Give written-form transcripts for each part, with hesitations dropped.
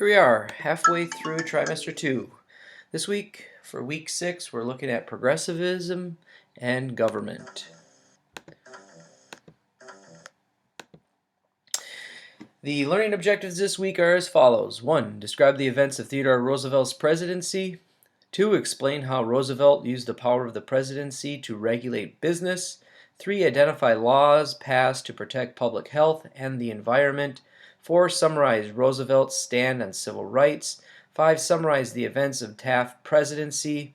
Here we are, halfway through trimester 2. This week, for week 6, we're looking at progressivism and government. The learning objectives this week are as follows. 1. Describe the events of Theodore Roosevelt's presidency. 2. Explain how Roosevelt used the power of the presidency to regulate business. 3. Identify laws passed to protect public health and the environment. 4. Summarize Roosevelt's stand on civil rights. 5. Summarize the events of Taft's presidency.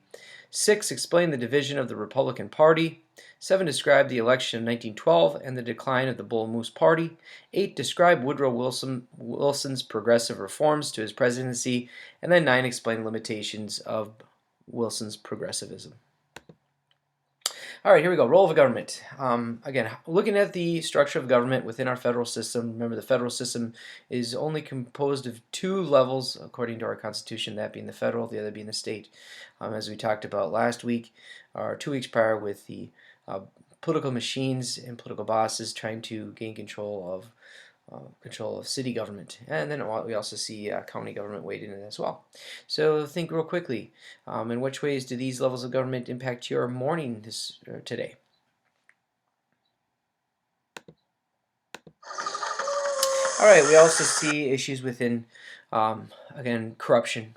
6. Explain the division of the Republican Party. 7. Describe the election of 1912 and the decline of the Bull Moose Party. 8. Describe Woodrow Wilson's progressive reforms to his presidency. And then 9. Explain limitations of Wilson's progressivism. All right, here we go. Role of government. Again, looking at the structure of government within our federal system. Remember, the federal system is only composed of 2 levels, according to our Constitution, that being the federal, the other being the state. As we talked about last week, or 2 weeks prior, with the political machines and political bosses trying to gain control of city government. And then we also see county government weighed in as well. So think real quickly, in which ways do these levels of government impact your morning today? All right, we also see issues within, again, corruption,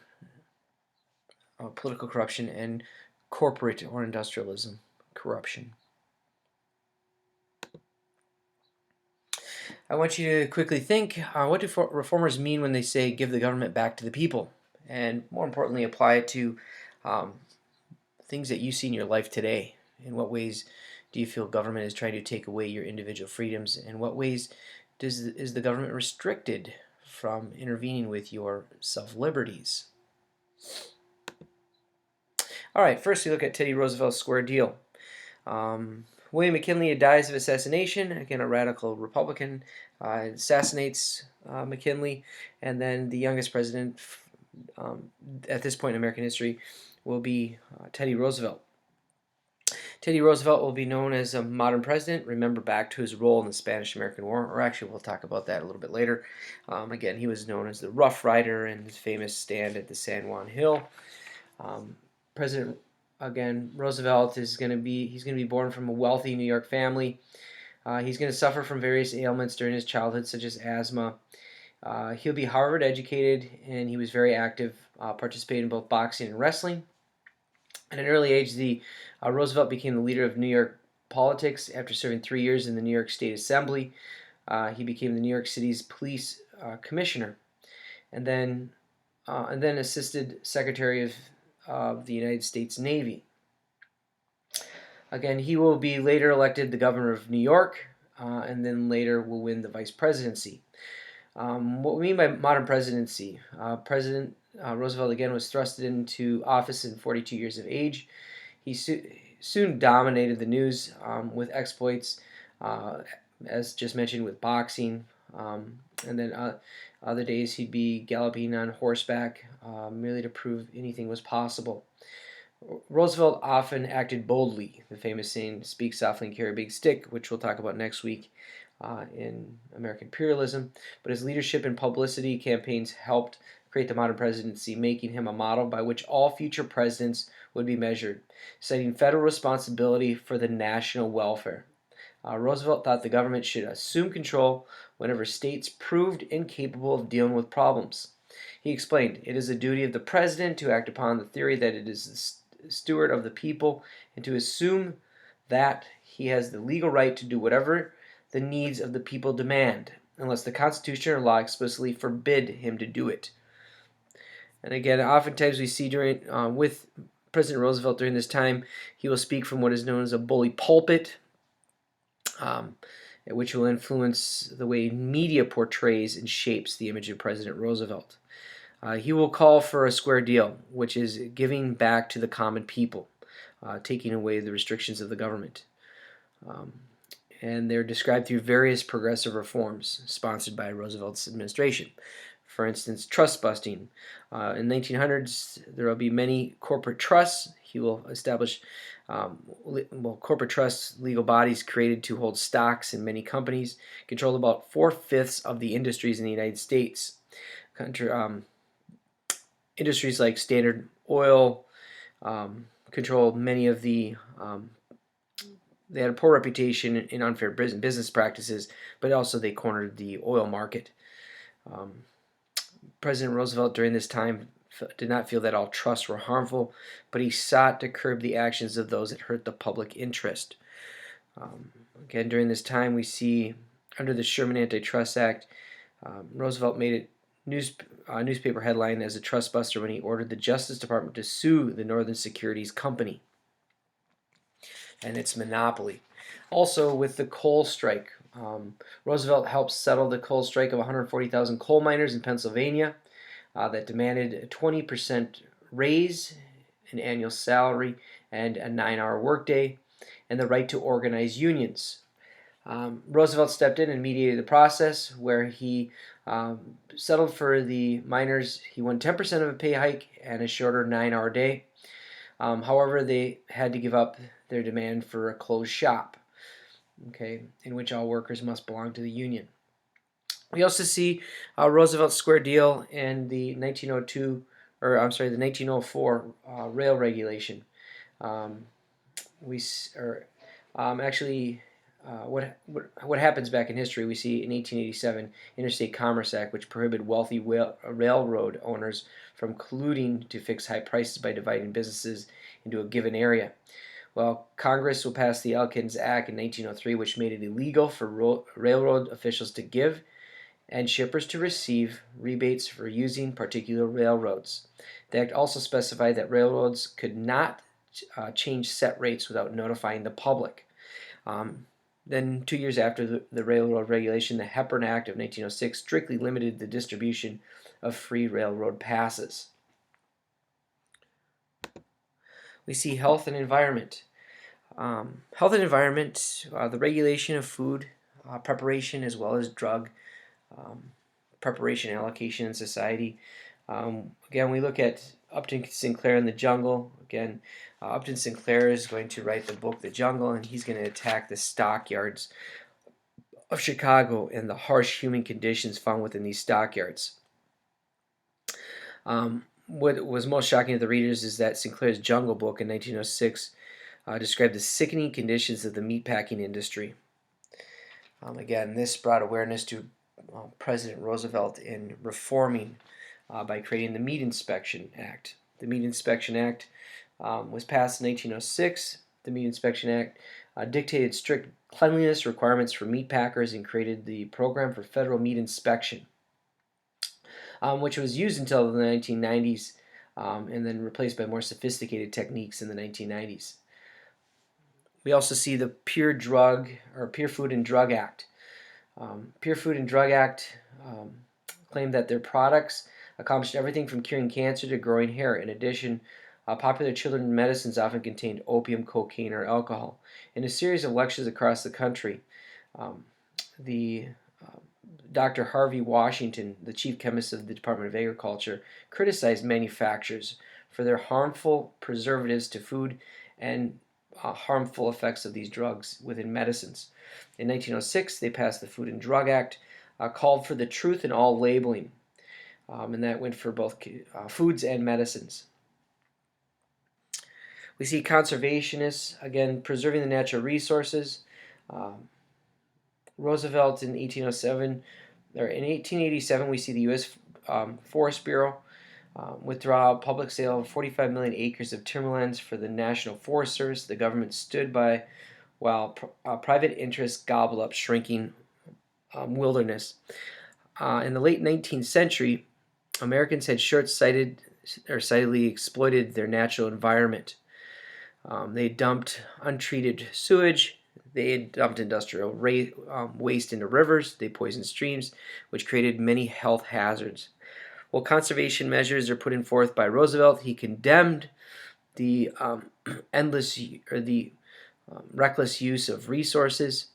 political corruption, and corporate or industrialism corruption. I want you to quickly think, what do reformers mean when they say give the government back to the people? And more importantly, apply it to things that you see in your life today. In what ways do you feel government is trying to take away your individual freedoms? In what ways is the government restricted from intervening with your self-liberties? All right, first we look at Teddy Roosevelt's square deal. William McKinley dies of assassination. Again, a radical Republican assassinates McKinley, and then the youngest president at this point in American history will be Teddy Roosevelt. Teddy Roosevelt will be known as a modern president. Remember back to his role in the Spanish-American War, or actually we'll talk about that a little bit later. Again, he was known as the Rough Rider in his famous stand at the San Juan Hill. President Roosevelt is going to be born from a wealthy New York family. He's going to suffer from various ailments during his childhood, such as asthma. He'll be Harvard educated, and he was very active, participating in both boxing and wrestling. At an early age, Roosevelt became the leader of New York politics after serving 3 years in the New York State Assembly. He became the New York City's police commissioner, and then assisted Secretary of the United States Navy. Again, he will be later elected the governor of New York, and then later will win the vice presidency. What we mean by modern presidency, President Roosevelt again was thrusted into office in 42 years of age. He soon dominated the news with exploits, as just mentioned, with boxing, and then other days he'd be galloping on horseback merely to prove anything was possible. Roosevelt often acted boldly. The famous saying, "Speak softly and carry a big stick," which we'll talk about next week in American imperialism. But his leadership and publicity campaigns helped create the modern presidency, making him a model by which all future presidents would be measured, citing federal responsibility for the national welfare. Roosevelt thought the government should assume control whenever states proved incapable of dealing with problems. He explained, "It is the duty of the president to act upon the theory that it is the steward of the people and to assume that he has the legal right to do whatever the needs of the people demand, unless the Constitution or law explicitly forbid him to do it." And again, oftentimes we see with President Roosevelt during this time, he will speak from what is known as a bully pulpit, which will influence the way media portrays and shapes the image of President Roosevelt. He will call for a square deal, which is giving back to the common people, taking away the restrictions of the government. And they're described through various progressive reforms sponsored by Roosevelt's administration. For instance, trust busting. In the 1900s, there will be many corporate trusts. He will establish corporate trusts, legal bodies created to hold stocks in many companies, control about 4/5 of the industries in the United States. industries like Standard Oil controlled many of they had a poor reputation in unfair business practices, but also they cornered the oil market. Um, President Roosevelt during this time did not feel that all trusts were harmful, but he sought to curb the actions of those that hurt the public interest. Again, during this time, we see under the Sherman Antitrust Act, Roosevelt made it newspaper headline as a trust buster when he ordered the Justice Department to sue the Northern Securities Company and its monopoly. Also, with the coal strike, Roosevelt helped settle the coal strike of 140,000 coal miners in Pennsylvania that demanded a 20% raise in annual salary and a 9-hour workday and the right to organize unions. Roosevelt stepped in and mediated the process where he settled for the miners. He won 10% of a pay hike and a shorter 9-hour day. However, they had to give up their demand for a closed shop, okay, in which all workers must belong to the union. We also see Roosevelt's square deal in the 1902, or I'm sorry, the 1904 rail regulation. Um, we or actually what happens back in history, we see in 1887 Interstate Commerce Act, which prohibited wealthy railroad owners from colluding to fix high prices by dividing businesses into a given area. Well, Congress will pass the Elkins Act in 1903, which made it illegal for railroad officials to give and shippers to receive rebates for using particular railroads. The act also specified that railroads could not change set rates without notifying the public. Then 2 years after the railroad regulation, the Hepburn Act of 1906 strictly limited the distribution of free railroad passes. We see health and environment. Health and environment, the regulation of food preparation as well as drug preparation allocation in society. Again, we look at Upton Sinclair in The Jungle. Again, Upton Sinclair is going to write the book The Jungle, and he's going to attack the stockyards of Chicago and the harsh human conditions found within these stockyards. What was most shocking to the readers is that Sinclair's Jungle book in 1906 described the sickening conditions of the meatpacking industry. Again, this brought awareness to President Roosevelt in reforming by creating the Meat Inspection Act. The Meat Inspection Act was passed in 1906. The Meat Inspection Act dictated strict cleanliness requirements for meat packers and created the Program for Federal Meat Inspection, which was used until the 1990s and then replaced by more sophisticated techniques in the 1990s. We also see the Pure Food and Drug Act. Pure Food and Drug Act claimed that their products accomplished everything from curing cancer to growing hair. In addition, popular children's medicines often contained opium, cocaine, or alcohol. In a series of lectures across the country, the Dr. Harvey Washington, the chief chemist of the Department of Agriculture, criticized manufacturers for their harmful preservatives to food and harmful effects of these drugs within medicines. In 1906, they passed the Food and Drug Act, called for the truth in all labeling, and that went for both foods and medicines. We see conservationists, again, preserving the natural resources. Roosevelt in 1887, we see the U.S. Forest Bureau withdraw public sale of 45 million acres of timberlands for the National Forest Service. The government stood by while private interests gobbled up shrinking wilderness. In the late 19th century, Americans had short-sightedly exploited their natural environment. They dumped untreated sewage. They dumped industrial waste into rivers. They poisoned streams, which created many health hazards. While conservation measures are put forth by Roosevelt, he condemned the reckless use of resources.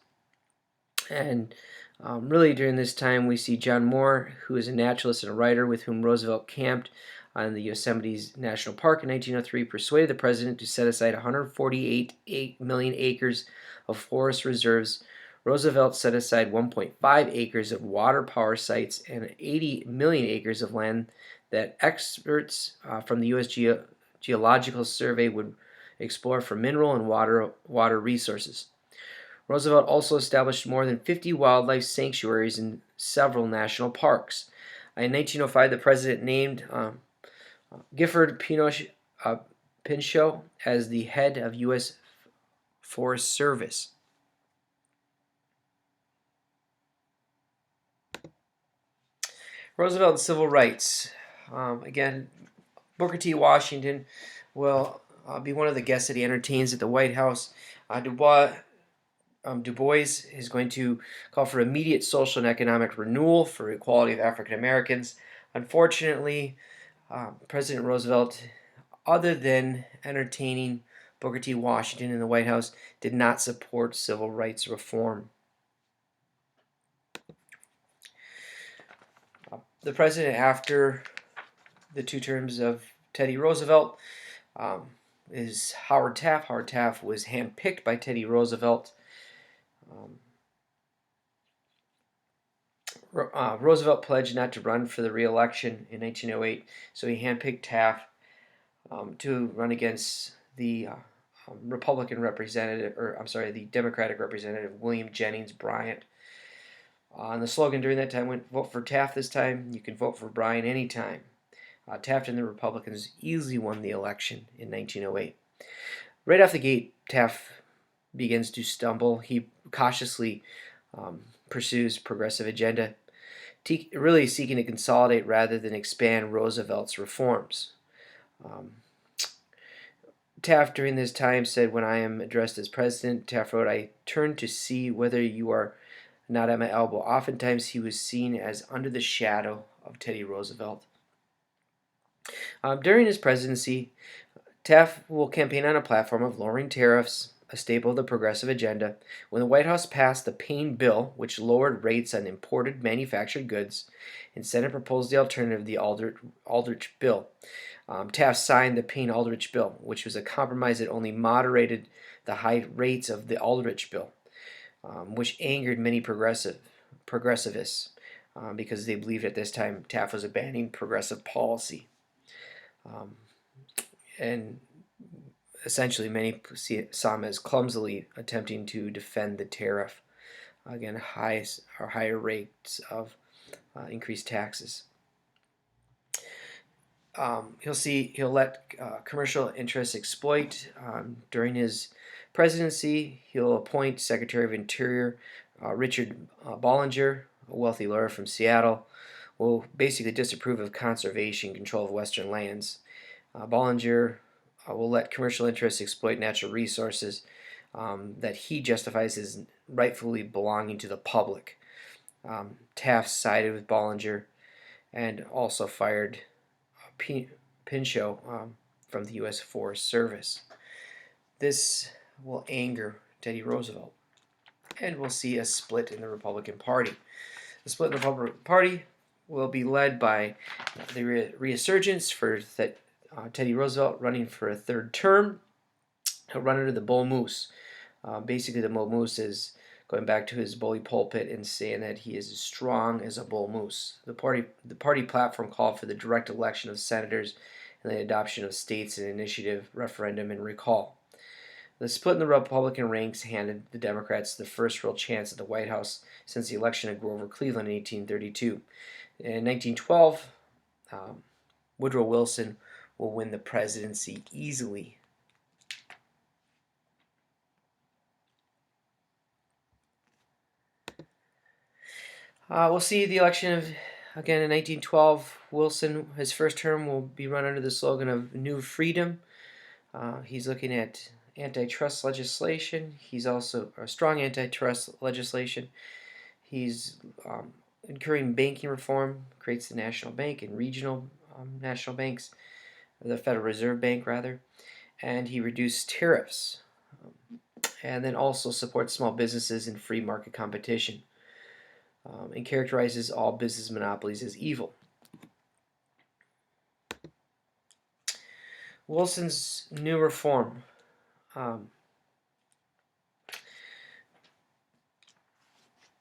And really during this time, we see John Moore, who is a naturalist and a writer with whom Roosevelt camped on the Yosemite National Park in 1903, persuaded the president to set aside 148 million acres of forest reserves Roosevelt set aside 1.5 acres of water power sites and 80 million acres of land that experts from the U.S. Geological Survey would explore for mineral and water resources. Roosevelt also established more than 50 wildlife sanctuaries in several national parks. In 1905, the president named Gifford Pinchot as the head of U.S. Forest Service. Roosevelt and civil rights. Again, Booker T. Washington will be one of the guests that he entertains at the White House. Du Bois is going to call for immediate social and economic renewal for equality of African Americans. Unfortunately, President Roosevelt, other than entertaining Booker T. Washington in the White House, did not support civil rights reform. The president after the two terms of Teddy Roosevelt is Howard Taft. Howard Taft was handpicked by Teddy Roosevelt. Roosevelt pledged not to run for the re-election in 1908, so he handpicked Taft to run against the Republican representative, or I'm sorry, the Democratic representative William Jennings Bryan. And the slogan during that time went, "Vote for Taft this time. You can vote for Bryan anytime." Taft and the Republicans easily won the election in 1908. Right off the gate, Taft begins to stumble. He cautiously pursues progressive agenda, really seeking to consolidate rather than expand Roosevelt's reforms. Taft during this time said, "When I am addressed as president," Taft wrote, "I turn to see whether you are not at my elbow." Oftentimes he was seen as under the shadow of Teddy Roosevelt. During his presidency, Taft will campaign on a platform of lowering tariffs, a staple of the progressive agenda. When the White House passed the Payne Bill, which lowered rates on imported manufactured goods, and Senate proposed the alternative, the Aldrich Bill. Taft signed the Payne-Aldrich Bill, which was a compromise that only moderated the high rates of the Aldrich Bill, which angered many progressivists because they believed at this time Taft was abandoning progressive policy. And essentially many saw him as clumsily attempting to defend the tariff. Again, higher rates of increased taxes. He'll let commercial interests exploit. During his presidency, he'll appoint Secretary of Interior Richard Bollinger, a wealthy lawyer from Seattle, will basically disapprove of conservation control of Western lands. Bollinger will let commercial interests exploit natural resources that he justifies as rightfully belonging to the public. Taft sided with Bollinger and also fired Pinchot from the U.S. Forest Service. This will anger Teddy Roosevelt, and we'll see a split in the Republican Party. The split in the Republican Party will be led by the resurgence for Teddy Roosevelt running for a third term. He'll run under the bull moose. Basically, the bull moose is going back to his bully pulpit and saying that he is as strong as a bull moose. The party platform called for the direct election of senators and the adoption of states and initiative, referendum, and recall. The split in the Republican ranks handed the Democrats the first real chance at the White House since the election of Grover Cleveland in 1832. In 1912, Woodrow Wilson will win the presidency easily. We'll see the election again in 1912. Wilson, his first term, will be run under the slogan of New Freedom. He's looking at antitrust legislation. He's also a strong antitrust legislation. He's encouraging banking reform, creates the national bank and regional national banks, the Federal Reserve Bank rather, and he reduced tariffs, and then also supports small businesses and free market competition, and characterizes all business monopolies as evil. Wilson's new reform.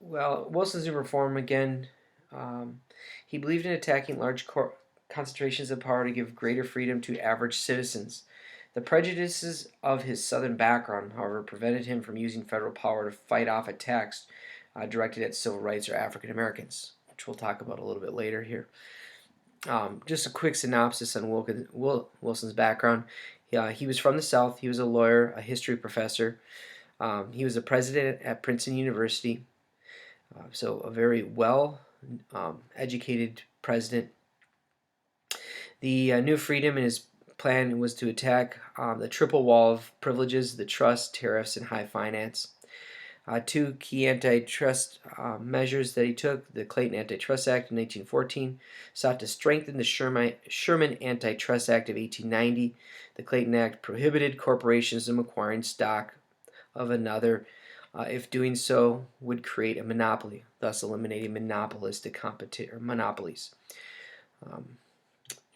Well, Wilson's new reform again. Um, he believed in attacking large concentrations of power to give greater freedom to average citizens. The prejudices of his Southern background, however, prevented him from using federal power to fight off attacks directed at civil rights or African Americans, which we'll talk about a little bit later here. Just a quick synopsis on Wilson's background. He was from the South. He was a lawyer, a history professor. He was a president at Princeton University. So a very well educated president. The new freedom in his plan was to attack the triple wall of privileges, the trust, tariffs, and high finance. Two key antitrust measures that he took: the Clayton Antitrust Act in 1914 sought to strengthen the Sherman Antitrust Act of 1890. The Clayton Act prohibited corporations from acquiring stock of another, if doing so would create a monopoly, thus eliminating monopolistic monopolies.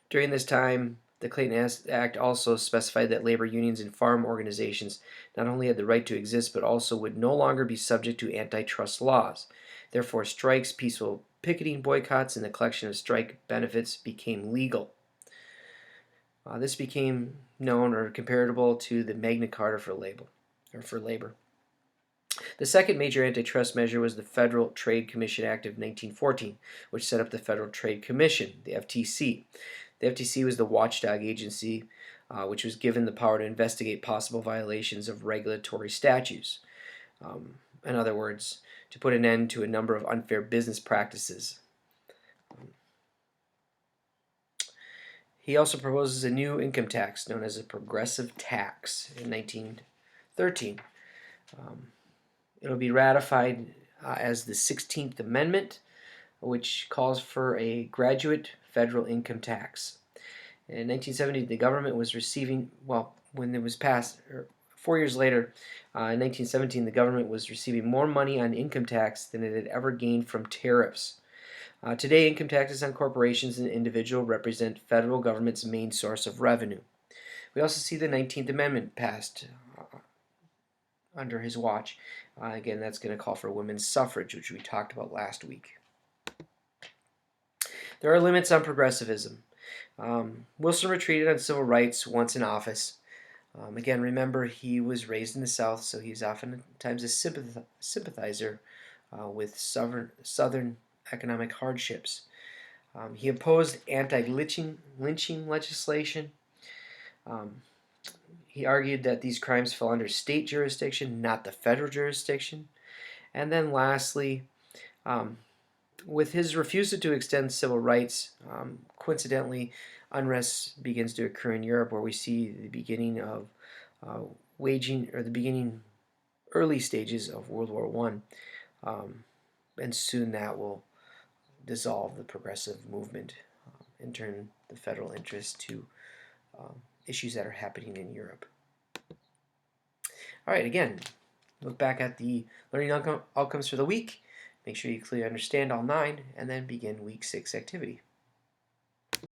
During this time, the Clayton Act also specified that labor unions and farm organizations not only had the right to exist, but also would no longer be subject to antitrust laws. Therefore, strikes, peaceful picketing, boycotts, and the collection of strike benefits became legal. This became known or comparable to the Magna Carta for labor. The second major antitrust measure was the Federal Trade Commission Act of 1914, which set up the Federal Trade Commission, the FTC. The FTC was the watchdog agency which was given the power to investigate possible violations of regulatory statutes. In other words, to put an end to a number of unfair business practices. He also proposes a new income tax known as a progressive tax in 1913. It'll be ratified as the 16th Amendment, which calls for a graduate federal income tax. In 1970, the government was receiving, well, when it was passed, 4 years later, in 1917, the government was receiving more money on income tax than it had ever gained from tariffs. Today, income taxes on corporations and individuals represent federal government's main source of revenue. We also see the 19th Amendment passed under his watch. Again, that's going to call for women's suffrage, which we talked about last week. There are limits on progressivism. Wilson retreated on civil rights once in office. Again, remember, he was raised in the South, so he's oftentimes a sympathizer with Southern economic hardships. He opposed anti-lynching legislation. He argued that these crimes fell under state jurisdiction, not the federal jurisdiction. And then lastly, with his refusal to extend civil rights, coincidentally, unrest begins to occur in Europe, where we see the beginning of early stages of World War I, and soon that will dissolve the progressive movement and turn the federal interest to issues that are happening in Europe. All right, again, look back at the learning outcomes for the week. Make sure you clearly understand all 9, and then begin week 6 activity.